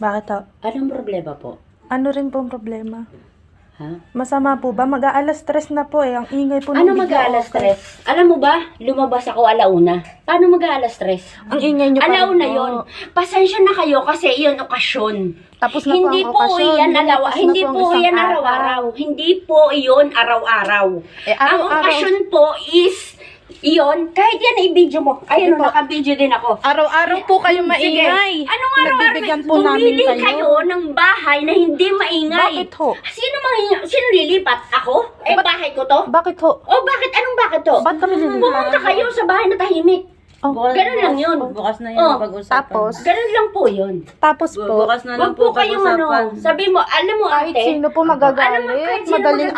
Bakit ho? Anong problema po? Ano rin pong problema? Ha? Masama po ba? Mag-aalas stress na po eh. Ang ingay po ng Ano video, mag-aalas okay. stress? Alam mo ba, lumabas ako alauna. Paano mag-aalas stress? Ang ingay nyo pa rin Alauna po. yun. Pasensya na kayo kasi iyon okasyon. Tapos na Hindi po ang po okasyon. iyan alawa, Tapos na hindi ang po isang iyan araw-araw. Hindi po iyon araw-araw. Eh, Ang araw-araw. okasyon po is iyon, kahit yan i-video mo. Ayun, Sige po. naka-video din ako. Araw-araw po kayo Sige. maingay. Anong araw-araw? Nagbibigyan po namin Bumili kayo. kayo ng bahay na hindi maingay. Bakit ho? Sino lilipat? Ako? Eh, bahay ko to? Bakit ho? Oh, bakit? Anong bakit to? Ba't kami lilipat? Pumunta kayo sa bahay na tahimik. Oh, Ganun lang yun. Bukas na yun Oh, pag-usapan. tapos? Ganun lang po yun. Tapos po, Bukas na lang Wag po kayong pag-usapan. sabi mo, alam mo kahit ate, sino po alam mo, magagalit. kahit sino Madaling